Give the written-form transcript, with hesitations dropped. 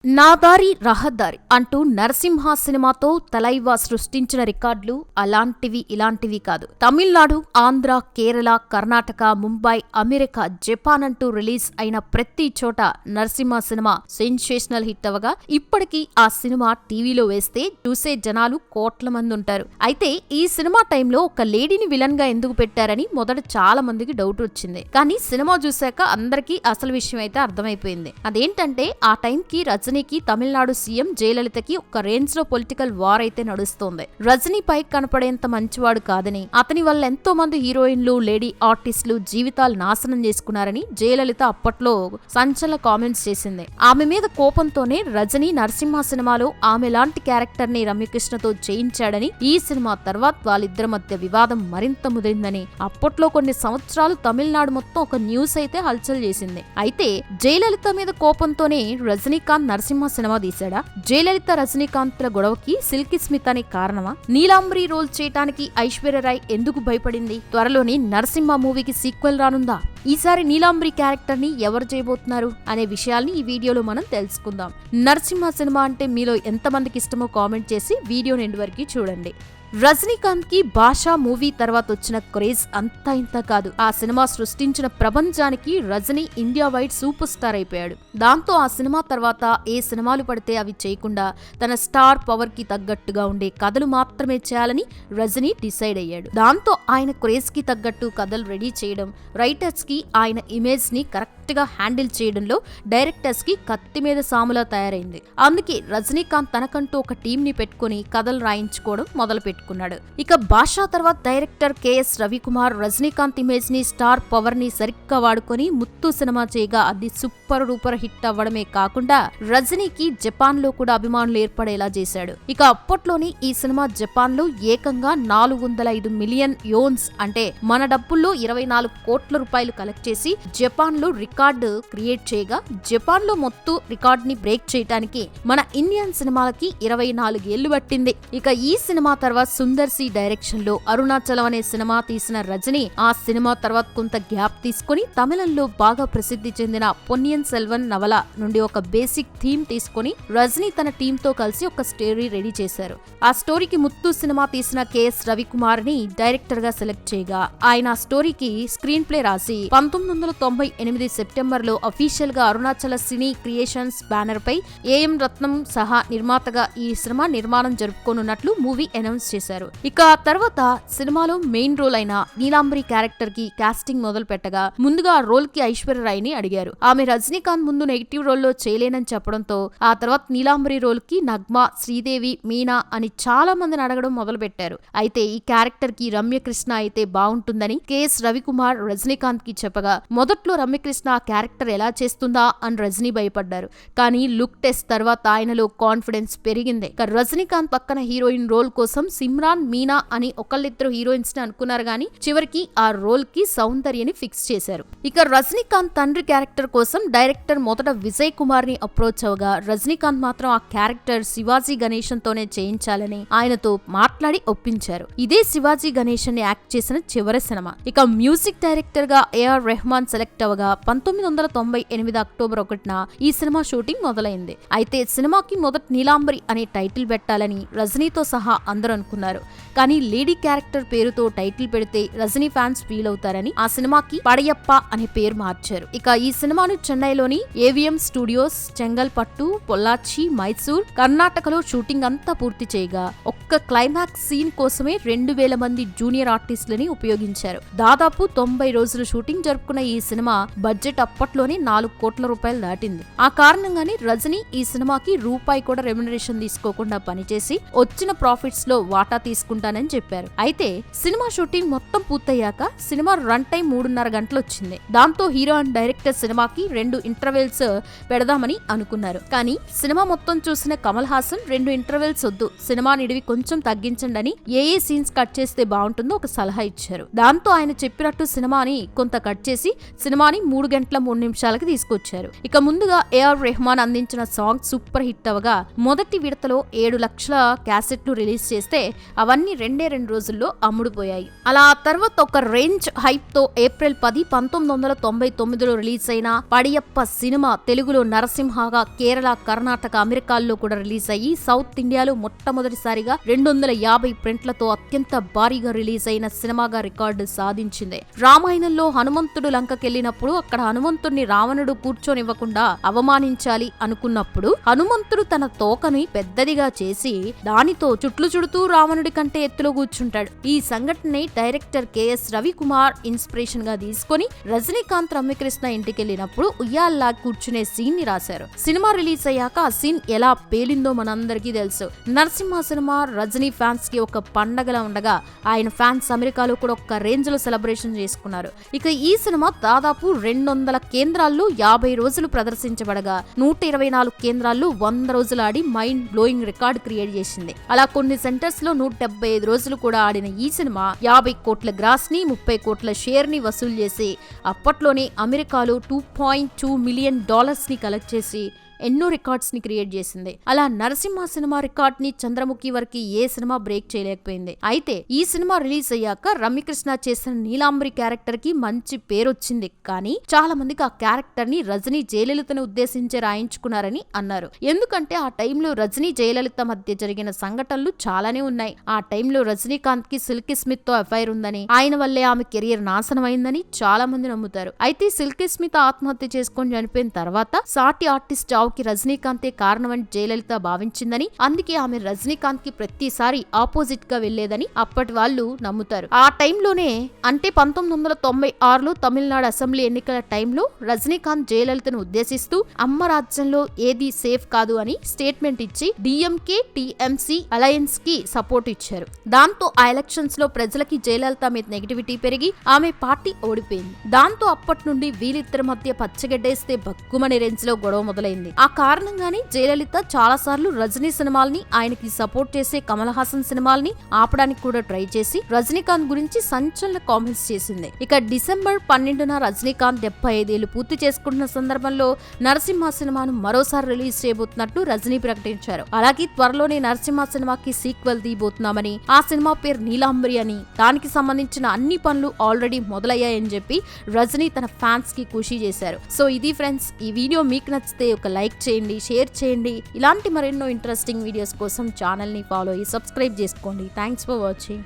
నా దారి రహదారి అంటూ నరసింహ సినిమాతో తలైవా సృష్టించిన రికార్డులు అలాంటివి ఇలాంటివి కాదు. తమిళనాడు, ఆంధ్ర, కేరళ, కర్ణాటక, ముంబై, అమెరికా, జపాన్ అంటూ రిలీజ్ అయిన ప్రతి చోట నరసింహ సినిమా సెన్సేషనల్ హిట్ అవగా ఇప్పటికీ ఆ సినిమా టీవీలో వేస్తే చూసే జనాలు కోట్ల మంది ఉంటారు. అయితే ఈ సినిమా టైంలో ఒక లేడీని విలన్ గా ఎందుకు పెట్టారని మొదట చాలా మందికి డౌట్ వచ్చింది. కానీ సినిమా చూశాక అందరికీ అసలు విషయం అయితే అర్థమైపోయింది. అదేంటంటే ఆ టైంకి రజనీకి తమిళనాడు సీఎం జయలలితకి ఒక రేంజ్ లో పొలిటికల్ వార్ అయితే నడుస్తోంది. రజనీ పై కనపడేంత మంచివాడు కాదని, అతని వల్ల ఎంతో మంది హీరోయిన్లు, లేడీ ఆర్టిస్టులు జీవితాలు నాశనం చేసుకున్నారని జయలలిత అప్పట్లో సంచలన కామెంట్స్ చేసింది. ఆమె మీద కోపంతోనే రజనీ నరసింహ సినిమాలో ఆమె లాంటి క్యారెక్టర్ ని రమ్యకృష్ణతో చేయించాడని, ఈ సినిమా తర్వాత వాళ్ళిద్దరి మధ్య వివాదం మరింత ముదిరిందని అప్పట్లో కొన్ని సంవత్సరాలు తమిళనాడు మొత్తం ఒక న్యూస్ అయితే హల్చల్ చేసింది. అయితే జయలలిత మీద కోపంతోనే రజనీకాంత్ నరసింహ సినిమా తీశాడా? జయలలిత రజనీకాంత్ల గొడవకి సిల్కీ స్మిత్ అనే కారణమా? నీలాంబరి రోల్ చేయటానికి ఐశ్వర్యరాయ్ ఎందుకు భయపడింది? త్వరలోని నరసింహ మూవీకి సీక్వెల్ రానుందా? ఈసారి నీలాంబరి క్యారెక్టర్ ని ఎవరు చేయబోతున్నారు అనే విషయాల్ని ఈ వీడియోలో మనం తెలుసుకుందాం. నరసింహ సినిమా అంటే మీలో ఎంతమందికి ఇష్టమో కామెంట్ చేసి వీడియోని ఎండ్ వరకు చూడండి. రజనీకాంత్ కి భాషా మూవీ తర్వాత వచ్చిన క్రేజ్ అంతా ఇంత కాదు. ఆ సినిమా సృష్టించిన ప్రపంచానికి Rajini India wide super star అయిపోయాడు. దాంతో ఆ సినిమా తర్వాత ఏ సినిమాలు పడితే అవి చేయకుండా తన స్టార్ పవర్ కి తగ్గట్టుగా ఉండే కథలు మాత్రమే చేయాలని రజనీ డిసైడ్ అయ్యాడు. దాంతో ఆయన క్రేజ్ కి తగ్గట్టు కథలు రెడీ చేయడం, రైటర్స్ కి ఆయన ఇమేజ్ ని కరెక్ట్ గా హ్యాండిల్ చేయడంలో డైరెక్టర్స్ కి కత్తి మీద సాములా తయారైంది. అందుకే రజనీకాంత్ తనకంటూ ఒక టీం ని పెట్టుకుని కథలు రాయించుకోవడం మొదలు పెట్టుకున్నాడు. ఇక భాషా తర్వాత director KS Ravikumar Rajinikanth image ని, స్టార్ పవర్ ని సరిగ్గా వాడుకొని ముత్తు సినిమా చేయగా అది సూపర్ డూపర్ హిట్ అవ్వడమే కాకుండా రజనీకి జపాన్ లో కూడా అభిమానులు ఏర్పడేలా చేశాడు. ఇక అప్పట్లోనే ఈ సినిమా జపాన్ లో ఏకంగా 405 మిలియన్ యోన్స్ అంటే మన డబ్బుల్లో 24 కోట్ల రూపాయలు కలెక్ట్ చేసి జపాన్ లో రికార్డు క్రియేట్ చేయగా, జపాన్ లో మొత్తం రికార్డ్ ని బ్రేక్ చేయడానికి మన ఇండియన్ సినిమాలకి 24 ఏళ్లు పట్టింది. ఇక ఈ సినిమా తర్వాత సుందర్ సి డైరెక్షన్ లో అరుణాచలం అనే సినిమా తీసిన రజనీ ఆ సినిమా తర్వాత కొంత గ్యాప్ తీసుకుని తమిళంలో బాగా ప్రసిద్ధి చెందిన పొన్నియిన్ సెల్వన్ నవల నుండి ఒక బేసిక్ థీమ్ తీసుకుని రజనీ తన టీమ్ తో కలిసి ఒక స్టోరీ రెడీ చేశారు. ఆ స్టోరీకి ముత్తు సినిమా తీసిన కెఎస్ రవికుమార్ ని డైరెక్టర్ గా సెలెక్ట్ చేయగా, ఆయన ఆ స్టోరీకి స్క్రీన్ ప్లే రాసి 1998 సెప్టెంబర్ లో అఫీషియల్ గా అరుణాచల సినీ క్రియేషన్స్ బ్యానర్ పై ఏఎం రత్నం సహా నిర్మాతగా ఈ సినిమా నిర్మాణం జరుపుకోనున్నట్లు మూవీ అనౌన్స్ చేశారు. ఇక తర్వాత సినిమాలో మెయిన్ రోల్ అయిన నీలాంబరి క్యారెక్టర్ కి కాస్టింగ్ మొదలు పెట్టగా, ముందుగా ఆ రోల్ కి ఐశ్వర్యరాయ్ ని అడిగారు. ఆమె రజనీకాంత్ ముందు నెగిటివ్ రోల్ లో చేయలేనని చెప్పడంతో ఆ తర్వాత నీలాంబరి రోల్ కి నగ్మా, శ్రీదేవి, మీనా అని చాలా మందిని అడగడం మొదలు పెట్టారు. అయితే ఈ క్యారెక్టర్ కి రమ్యకృష్ణ అయితే బాగుంటుందని కెఎస్ రవికుమార్ రజనీకాంత్ కి చెప్పగా, మొదట్లో రమ్యకృష్ణ ఆ క్యారెక్టర్ ఎలా చేస్తుందా అని రజనీ భయపడ్డారు. కానీ లుక్ టెస్ట్ తర్వాత ఆయనలో కాన్ఫిడెన్స్ పెరిగింది. ఇక రజనీకాంత్ పక్కన హీరోయిన్ రోల్ కోసం సిమ్రాన్, మీనా అని ఒకళ్ళిద్దరు హీరోయిన్స్ ని అనుకున్నారు గానీ చివరికి ఆ రోల్ కి సౌందర్యని ఫిక్స్ చేశారు. ఇక రజనీకాంత్ తండ్రి క్యారెక్టర్ కోసం డైరెక్టర్ మొదట విజయ్ కుమార్ ని అప్రోచ్ అవగా, రజనీకాంత్ మాత్రం ఆ క్యారెక్టర్ శివాజీ గణేశన్ తోనే చేయించాలని ఆయనతో మాట్లాడి ఒప్పించారు. ఇదే శివాజీ గణేశన్ ని యాక్ట్ చేసిన చివరి సినిమా. ఇక మ్యూజిక్ డైరెక్టర్ గా ఏఆర్ రెహమాన్ సెలెక్ట్ అవగా 1998 అక్టోబర్ 1న ఈ సినిమా షూటింగ్ మొదలైంది. అయితే సినిమాకి మొదట నీలాంబరి అనే టైటిల్ పెట్టాలని రజనీతో సహా అందరూ అనుకున్నారు. కానీ లేడీ క్యారెక్టర్ పేరుతో టైటిల్ పెడితే రజనీ ఫ్యాన్స్ ఫీల్ అవుతారని ఆ సినిమాకి పడయప్ప అనే పేరు మార్చారు. ఇక ఈ సినిమాను చెన్నైలోని ఏవిఎం స్టూడియోస్, చెంగల్పట్టు, పొల్లాచి, మైసూర్, కర్ణాటకలో షూటింగ్ అంతా పూర్తి చేయగా, ఒక్క క్లైమాక్స్ సీన్ కోసమే 2000 మంది జూనియర్ ఆర్టిస్టులని ఉపయోగించారు. దాదాపు 90 రోజులు షూటింగ్ జరుపుకున్న ఈ సినిమా బడ్జెట్ అప్పట్లోనే 4 కోట్ల రూపాయలు దాటింది. ఆ కారణంగానే రజనీ ఈ సినిమాకి రూపాయి కూడా రెమ్యునరేషన్ తీసుకోకుండా పనిచేసి వచ్చిన ప్రాఫిట్స్ లో వాటా తీసుకుంటానని చెప్పారు. అయితే సినిమా షూటింగ్ మొత్తం పూర్తయ్యాక సినిమా రన్ టైం 3.5 గంటలు వచ్చింది. దాంతో హీరో అండ్ డైరెక్టర్ సినిమాకి 2 ఇంటర్వెల్స్ పెడదామని అనుకున్నారు. కానీ సినిమా మొత్తం చూసిన కమల్ హాసన్ 2 ఇంటర్వెల్స్ వద్దు, సినిమా నిడివి కొంచెం తగ్గించండి అని ఏ సీన్స్ కట్ చేస్తే బాగుంటుందో ఒక సలహా ఇచ్చారు. దాంతో ఆయన చెప్పినట్టు సినిమాని కొంత కట్ చేసి సినిమాని 3 గంటల 3 నిమిషాలకి తీసుకొచ్చారు. ఇక ముందుగా ఏఆర్ రెహమాన్ అందించిన సాంగ్ సూపర్ హిట్ అవగా మొదటి విడతలో 7 లక్షల క్యాసెట్లు రిలీజ్ చేస్తే అవన్నీ 2 రోజుల్లో అమ్ముడుపోయాయి. అలా ఆ తర్వాత ఒక రేంజ్ హైప్ తో ఏప్రిల్ 10, 1999లో రిలీజ్ అయిన పడియప్ప సినిమా తెలుగులో నరసింహగా కేరళ, కర్ణాటక, అమెరికాల్లో కూడా రిలీజ్ అయ్యి సౌత్ ఇండియాలో మొట్టమొదటిసారిగా 250 ప్రింట్లతో అత్యంత భారీగా రిలీజ్ అయిన సినిమాగా రికార్డు సాధించింది. రామాయణంలో హనుమంతుడు లంకకెళ్లినప్పుడు అక్కడ హనుమంతుడిని రావణుడు కూర్చొనివ్వకుండా అవమానించాలి అనుకున్నప్పుడు హనుమంతుడు తన తోకని పెద్దదిగా చేసి దానితో చుట్లు చుడుతూ రావణుడి కంటే ఎత్తులో కూర్చుంటాడు. ఈ సంఘటనని డైరెక్టర్ కెఎస్ రవికుమార్ ఇన్స్పిరేషన్ గా తీసుకుని రజనీకాంత్ రమ్యకృష్ణ ఇంటికెళ్లినప్పుడు ఉయ్యాల్లా కూర్చునే సీన్ ని రాశారు. సినిమా రిలీజ్ అయ్యాక ఆ సీన్ ఎలా పేలిందో మనందరికీ తెలుసు. నరసింహ సినిమా రజనీ ఫ్యాన్స్ కి ఒక పండగలా ఉండగా ఆయన ఫ్యాన్స్ అమెరికాలో కూడా ఒక రేంజ్ లో సెలబ్రేషన్ చేసుకున్నారు. ఇక ఈ సినిమా దాదాపు 200 కేంద్రాల్లో 50 రోజులు ప్రదర్శించబడగా 124 కేంద్రాల్లో 100 రోజులు ఆడి మైండ్ బ్లోయింగ్ రికార్డ్ క్రియేట్ చేసింది. అలా కొన్ని సెంటర్స్ లో 175 రోజులు కూడా ఆడిన ఈ సినిమా 50 కోట్ల గ్రాస్ ని 30 కోట్ల షేర్ ని వసూలు చేసి అప్పట్లోనే అమెరికాలో $2.2 మిలియన్ ని కలెక్ట్ చేసి ఎన్నో రికార్డ్స్ ని క్రియేట్ చేసింది. అలా నరసింహ సినిమా రికార్డ్ ని చంద్రముఖి వరకు ఏ సినిమా బ్రేక్ చేయలేకపోయింది. అయితే ఈ సినిమా రిలీజ్ అయ్యాక రమ్యకృష్ణ చేసిన నీలాంబరి క్యారెక్టర్ కి మంచి పేరొచ్చింది. కానీ చాలా మందికి ఆ క్యారెక్టర్ ని రజనీ జయలలితను ఉద్దేశించి రాయించుకున్నారని అన్నారు. ఎందుకంటే ఆ టైంలో రజనీ జయలలిత మధ్య జరిగిన సంఘటనలు చాలానే ఉన్నాయి. ఆ టైంలో రజనీకాంత్ కి సిల్కీ స్మిత్ తో అఫైర్ ఉందని, ఆయన వల్లే ఆమె కెరియర్ నాశనం అయిందని చాలా మంది నమ్ముతారు. అయితే సిల్కీ స్మిత్ ఆత్మహత్య చేసుకొని చనిపోయిన తర్వాత సాటి ఆర్టిస్ట్ కి రజనీకాంతే కారణమని జయలలిత భావించిందని, అందుకే ఆమె రజనీకాంత్ కి ప్రతిసారి ఆపోజిట్ గా వెళ్లేదని అప్పటి వాళ్ళు నమ్ముతారు. ఆ టైంలోనే అంటే 1996లో తమిళనాడు అసెంబ్లీ ఎన్నికల టైంలో రజనీకాంత్ జయలలితను ఉద్దేశిస్తూ అమ్మ రాజ్యంలో ఏది సేఫ్ కాదు అని స్టేట్మెంట్ ఇచ్చి డిఎంకే టిఎంసి అలయన్స్ కి సపోర్ట్ ఇచ్చారు. దాంతో ఆ ఎలక్షన్స్ లో ప్రజలకి జయలలిత మీద నెగిటివిటీ పెరిగి ఆమె పార్టీ ఓడిపోయింది. దాంతో అప్పటి నుండి వీళ్ళిద్దరి మధ్య పచ్చగడ్డేస్తే బగ్గుమనే రేంజ్ లో గొడవ మొదలైంది. ఆ కారణంగానే జయలలిత చాలా సార్లు రజనీ సినిమాల్ని, ఆయనకి సపోర్ట్ చేసే కమల్ హాసన్ సినిమాల్ని ఆపడానికి కూడా ట్రై చేసి రజనీకాంత్ గురించి సంచలన కామెంట్స్ చేసింది. ఇక డిసెంబర్ 12న రజనీకాంత్ 75 ఏళ్లు పూర్తి చేసుకుంటున్న సందర్భంలో నరసింహ సినిమాను మరోసారి రిలీజ్ చేయబోతున్నట్టు రజనీ ప్రకటించారు. అలాగే త్వరలోనే నరసింహ సినిమాకి సీక్వెల్ తీయబోతున్నామని, ఆ సినిమా పేరు నీలాంబరి అని, దానికి సంబంధించిన అన్ని పనులు ఆల్రెడీ మొదలయ్యాయని చెప్పి రజనీ తన ఫ్యాన్స్ కి ఖుషి చేశారు. సో ఇది ఫ్రెండ్స్, ఈ వీడియో మీకు నచ్చితే ఒక లైక్ చేయండి, షేర్ చేయండి. ఇలాంటి మరెన్నో ఇంట్రెస్టింగ్ వీడియోస్ కోసం ఛానల్ ని ఫాలో అయ్యి సబ్స్క్రైబ్ చేసుకోండి. Thanks for watching.